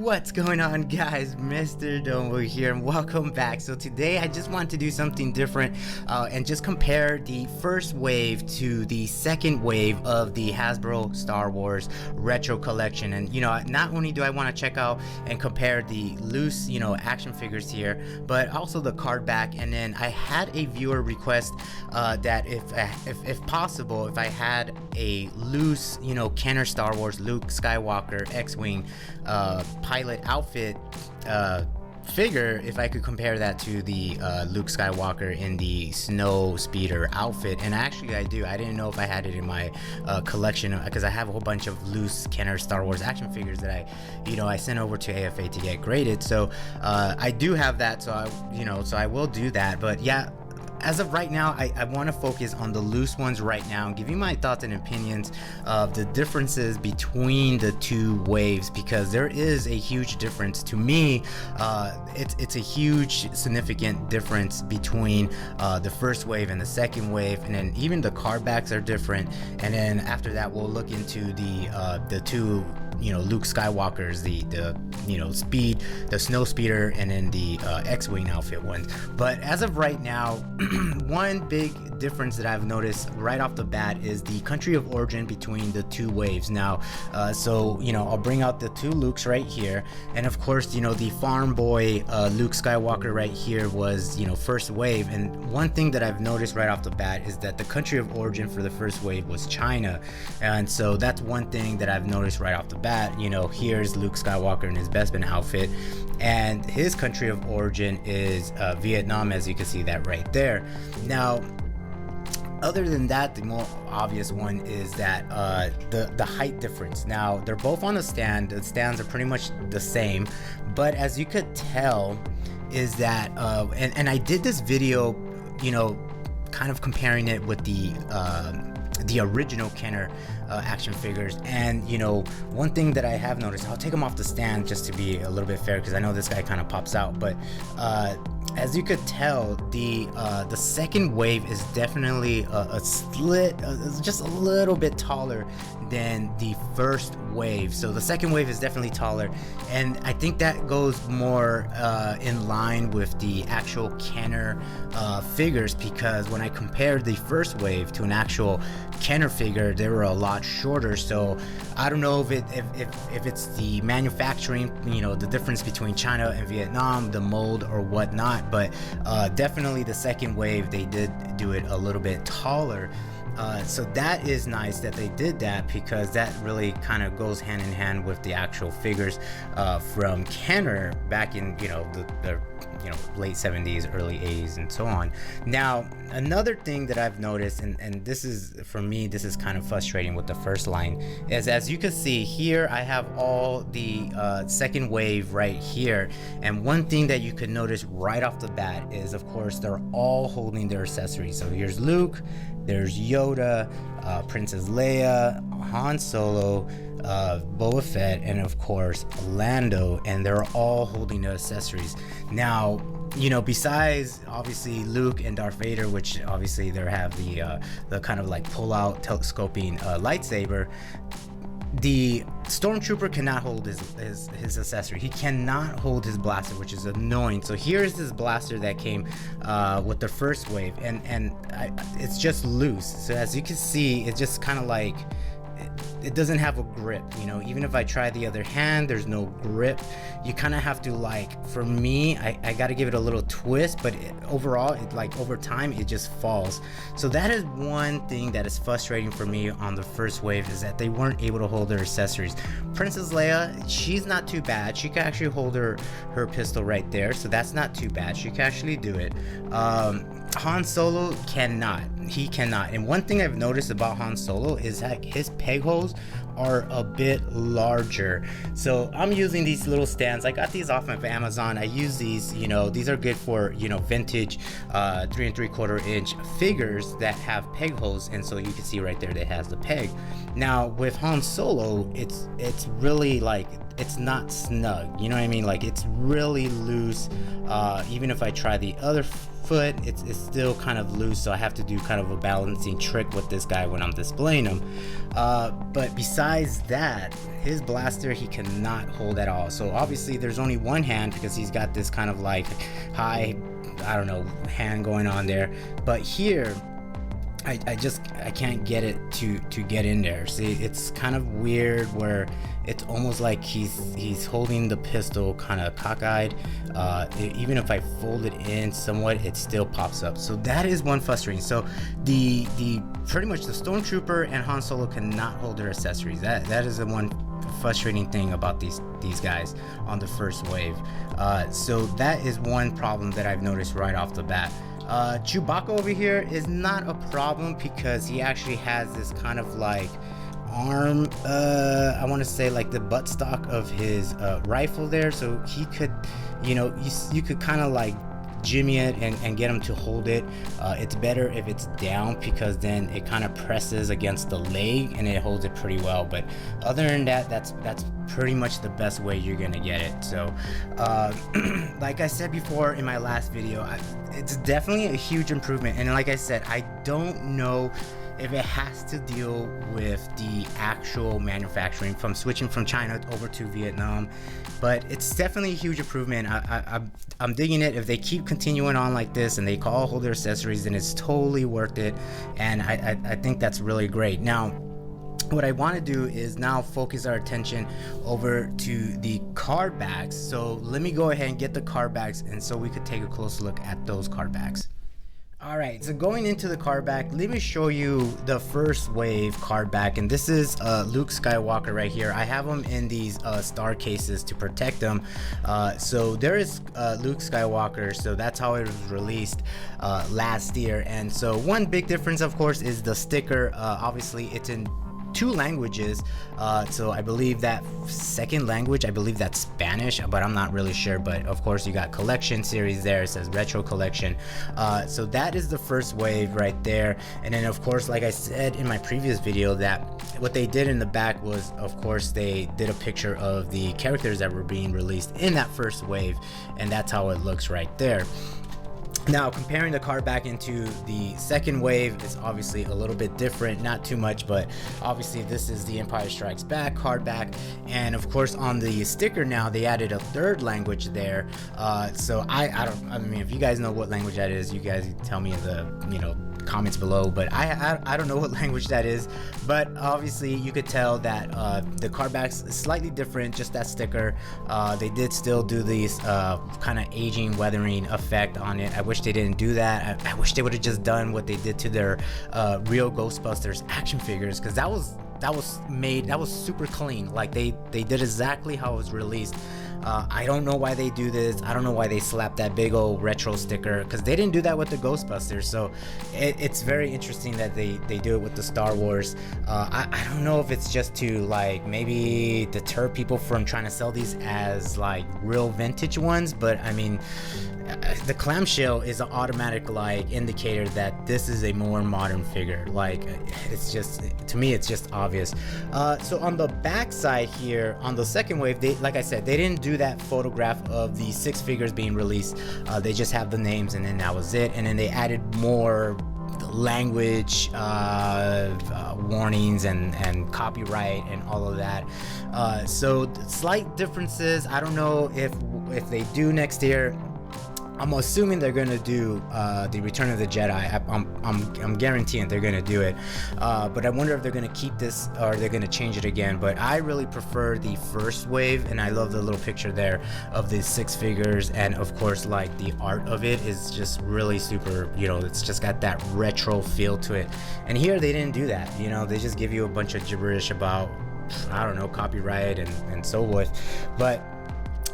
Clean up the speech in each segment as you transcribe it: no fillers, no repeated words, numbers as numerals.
What's going on, guys? Mr. Domo here and welcome back. So today I just want to do something different and just compare the first wave to the second wave of the Hasbro Star Wars retro collection. And not only do I want to check out and compare the loose action figures here, but also the card back. And then I had a viewer request that if possible, if I had a loose Kenner Star Wars Luke Skywalker X-Wing pilot outfit figure, if I could compare that to the Luke Skywalker in the snow speeder outfit. And actually I do. I didn't know if I had it in my collection because I have a whole bunch of loose Kenner Star Wars action figures that I sent over to AFA to get graded. So I do have that, so I will do that. But yeah, as of right now, I want to focus on the loose ones right now and give you my thoughts and opinions of the differences between the two waves, because there is a huge difference. To me, it's a huge significant difference between the first wave and the second wave, and then even the card backs are different. And then after that, we'll look into the two Luke Skywalker's, the snow speeder, and then the X-Wing outfit ones. But as of right now, one big difference that I've noticed right off the bat is the country of origin between the two waves. Now, I'll bring out the two Lukes right here, and of course, the farm boy Luke Skywalker right here was first wave. And one thing that I've noticed right off the bat is that the country of origin for the first wave was China, and so that's one thing that I've noticed right off the bat. Here's Luke Skywalker in his Bespin outfit, and his country of origin is Vietnam, as you can see that right there. Now, other than that, the more obvious one is that the height difference. Now, they're both on a stand. The stands are pretty much the same, but as you could tell is that and I did this video kind of comparing it with the original Kenner action figures. And one thing that I have noticed, I'll take them off the stand just to be a little bit fair, because I know this guy kind of pops out, but as you could tell, the second wave is definitely a slit, just a little bit taller than the first wave. So the second wave is definitely taller, and I think that goes more in line with the actual Kenner figures, because when I compared the first wave to an actual Kenner figure, they were a lot shorter. So I don't know if it's the manufacturing, the difference between China and Vietnam, the mold or whatnot, but definitely the second wave, they did do it a little bit taller. So that is nice that they did that, because that really kind of goes hand in hand with the actual figures from Kenner back in the late 70s, early 80s, and so on. Now, another thing that I've noticed, and this is, for me, this is kind of frustrating with the first line, is as you can see here, I have all the second wave right here. And one thing that you could notice right off the bat is, of course, they're all holding their accessories. So here's Luke, there's Yoda, Princess Leia, Han Solo, Boba Fett, and of course Lando, and they're all holding the accessories. Now, besides obviously Luke and Darth Vader, which obviously they have the kind of like pull-out telescoping lightsaber, the Stormtrooper cannot hold his accessory. He cannot hold his blaster, which is annoying. So here's this blaster that came with the first wave, and it's just loose. So as you can see, it's just kind of like, it doesn't have a grip. Even if I try the other hand, there's no grip. You kind of have to, for me, I got to give it a little twist, but overall, over time, it just falls. So that is one thing that is frustrating for me on the first wave, is that they weren't able to hold their accessories. Princess Leia, she's not too bad. She can actually hold her pistol right there, so that's not too bad. She can actually do it. Han Solo cannot. He cannot. And one thing I've noticed about Han Solo is that his peg holes are a bit larger. So I'm using these little stands. I got these off of Amazon. I use these, these are good for, vintage 3 3/4 inch figures that have peg holes. And so you can see right there that has the peg. Now with Han Solo, it's really like it's not snug, you know what I mean? Like, it's really loose. Even if I try the other foot, it's still kind of loose, so I have to do kind of a balancing trick with this guy when I'm displaying him. But besides that, his blaster he cannot hold at all. So obviously there's only one hand because he's got this kind of like high, I don't know, hand going on there. But here I can't get it to get in there. See, it's kind of weird where it's almost like he's holding the pistol kind of cockeyed. Even if I fold it in somewhat, it still pops up. So that is one frustrating. So the pretty much the Stormtrooper and Han Solo cannot hold their accessories. That is the one frustrating thing about these guys on the first wave. So that is one problem that I've noticed right off the bat. Chewbacca over here is not a problem because he actually has this kind of like arm, I want to say like the buttstock of his rifle there, so he could, you know, you could kind of like jimmy it and get him to hold it. It's better if it's down because then it kind of presses against the leg and it holds it pretty well. But other than that, that's pretty much the best way you're gonna get it. So like I said before in my last video, it's definitely a huge improvement. And like I said, I don't know if it has to deal with the actual manufacturing from switching from China over to Vietnam, but it's definitely a huge improvement. I'm digging it. If they keep continuing on like this and they all hold their accessories, then it's totally worth it, and I think that's really great. Now what I want to do is now focus our attention over to the card backs. So let me go ahead and get the card backs, and so we could take a closer look at those card backs. Alright, so going into the card back, let me show you the first wave card back, and this is Luke Skywalker right here. I have him in these star cases to protect them. So there is Luke Skywalker, so that's how it was released last year. And so one big difference, of course, is the sticker. Obviously it's in 2 languages, so I believe that second language, I believe that's Spanish, but I'm not really sure. But of course you got collection series there, it says retro collection. So that is the first wave right there. And then of course, like I said in my previous video, that what they did in the back was, of course, they did a picture of the characters that were being released in that first wave, and that's how it looks right there. Now, comparing the card back into the second wave is obviously a little bit different, not too much, but obviously this is the Empire Strikes Back card back. And of course on the sticker now they added a 3rd language there. So I mean, if you guys know what language that is, you guys tell me in the, you know, comments below, but I don't know what language that is. But obviously you could tell that the card backs is slightly different, just that sticker. They did still do these kind of aging, weathering effect on it. I wish they didn't do that. I wish they would have just done what they did to their real Ghostbusters action figures, because that was super clean. Like they did exactly how it was released. I don't know why they do this. I don't know why they slapped that big old retro sticker, because they didn't do that with the Ghostbusters. So it's very interesting that they do it with the Star Wars. I don't know if it's just to like maybe deter people from trying to sell these as like real vintage ones, but I mean, the clamshell is an automatic like indicator that this is a more modern figure. Like it's just, to me it's just obvious. So on the back side here on the second wave, they, like I said, they didn't do that photograph of the 6 figures being released. They just have the names and then that was it. And then they added more language warnings and copyright and all of that. So slight differences. I don't know if they do next year. I'm assuming they're gonna do the Return of the Jedi. I'm guaranteeing they're gonna do it, but I wonder if they're gonna keep this or they're gonna change it again. But I really prefer the first wave, and I love the little picture there of the 6 figures, and of course like the art of it is just really super, you know, it's just got that retro feel to it. And here they didn't do that, you know, they just give you a bunch of gibberish about, I don't know, copyright and so forth. But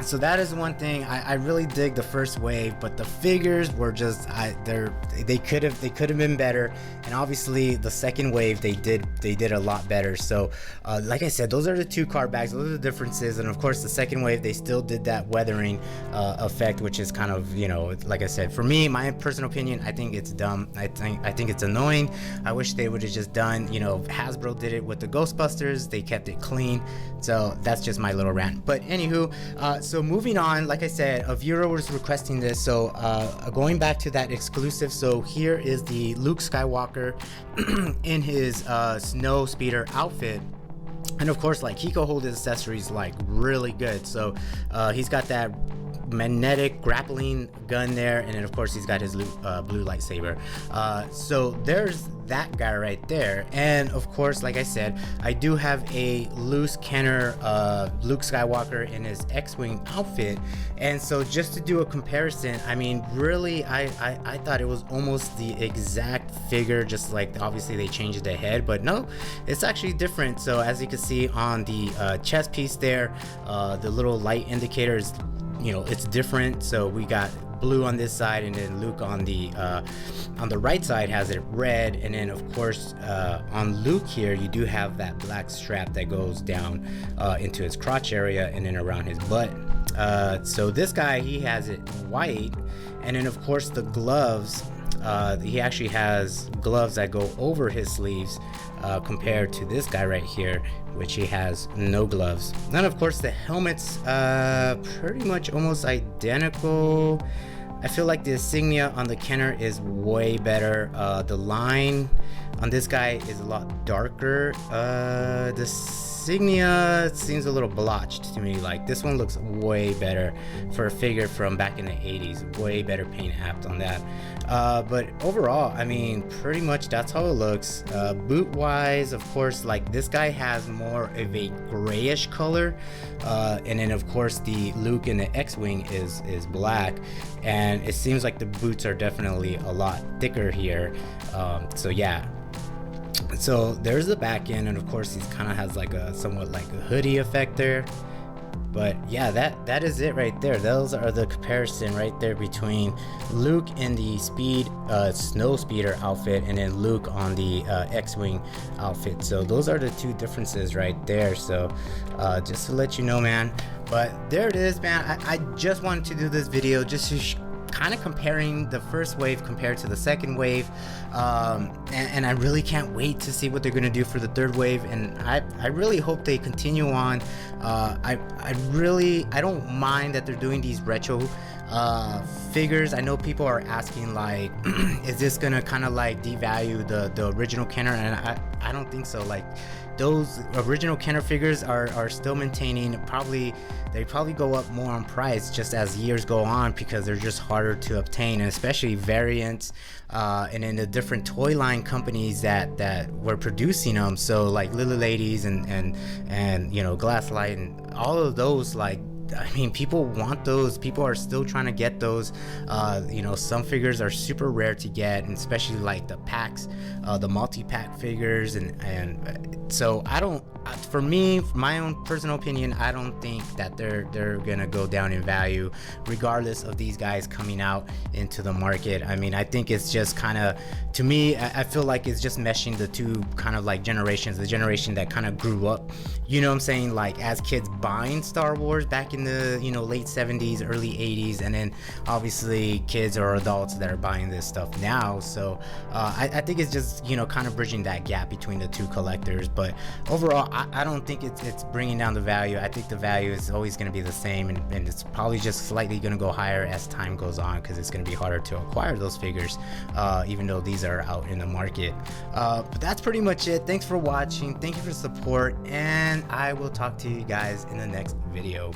So that is one thing. I really dig the first wave, but the figures were just they could have been better. And obviously the second wave they did a lot better. So like I said, those are the two card backs, those are the differences. And of course the second wave they still did that weathering effect, which is kind of, you know, like I said, for me, my personal opinion, I think it's dumb. I think it's annoying. I wish they would have just done, you know, Hasbro did it with the Ghostbusters, they kept it clean. So that's just my little rant. But anywho, so moving on, like I said, a viewer was requesting this. So going back to that exclusive, so here is the Luke Skywalker in his snow speeder outfit. And of course, like, he can hold his accessories like really good. So he's got that magnetic grappling gun there, and then of course he's got his blue lightsaber. So there's that guy right there. And of course, like I said, I do have a loose Kenner Luke Skywalker in his X-Wing outfit. And so just to do a comparison, I mean, really, I thought it was almost the exact figure, just like obviously they changed the head, but no, it's actually different. So as you can see on the chest piece there, the little light indicator is, you know, it's different. So we got blue on this side, and then Luke on the right side has it red. And then of course on Luke here you do have that black strap that goes down into his crotch area and then around his butt. So this guy, he has it white. And then of course the gloves, he actually has gloves that go over his sleeves, compared to this guy right here, which he has no gloves. Then of course the helmet's pretty much almost identical. I feel like the insignia on the Kenner is way better. The line on this guy is a lot darker. The insignia seems a little blotched to me. Like, this one looks way better for a figure from back in the 80s. Way better paint apps on that. But overall, I mean, pretty much that's how it looks. Boot wise, of course, like, this guy has more of a grayish color, and then of course the Luke in the X-Wing is black, and it seems like the boots are definitely a lot thicker here. So yeah. So there's the back end, and of course he kind of has like a somewhat like a hoodie effect there. But yeah, that is it right there. Those are the comparison right there between Luke in the snow speeder outfit, and then Luke on the X-Wing outfit. So those are the two differences right there. So just to let you know, man. But there it is, man. I just wanted to do this video just to kind of comparing the first wave compared to the second wave, and I really can't wait to see what they're gonna do for the third wave. And I really hope they continue on. I don't mind that they're doing these retro figures. I know people are asking, like, is this gonna kind of like devalue the original Kenner? And I don't think so. Like, those original Kenner figures are still maintaining. They probably go up more on price just as years go on, because they're just harder to obtain, and especially variants, and in the different toy line companies that were producing them. So like Lily Ladies and you know, Glasslight and all of those, like, I mean, people want those. People are still trying to get those. You know, some figures are super rare to get, and especially like the packs, the multi-pack figures, and so for me, my own personal opinion, I don't think that they're gonna go down in value regardless of these guys coming out into the market. I mean, I think it's just kind of, to me, I feel like it's just meshing the two kind of like generations. The generation that kind of grew up, you know what I'm saying, like as kids buying Star Wars back in the, you know, late 70s, early 80s, and then obviously kids or adults that are buying this stuff now. So I think it's just, you know, kind of bridging that gap between the two collectors. But overall, I don't think it's bringing down the value. I think the value is always going to be the same, and it's probably just slightly going to go higher as time goes on, because it's going to be harder to acquire those figures, even though these are out in the market. But that's pretty much it. Thanks for watching. Thank you for support, and I will talk to you guys in the next video.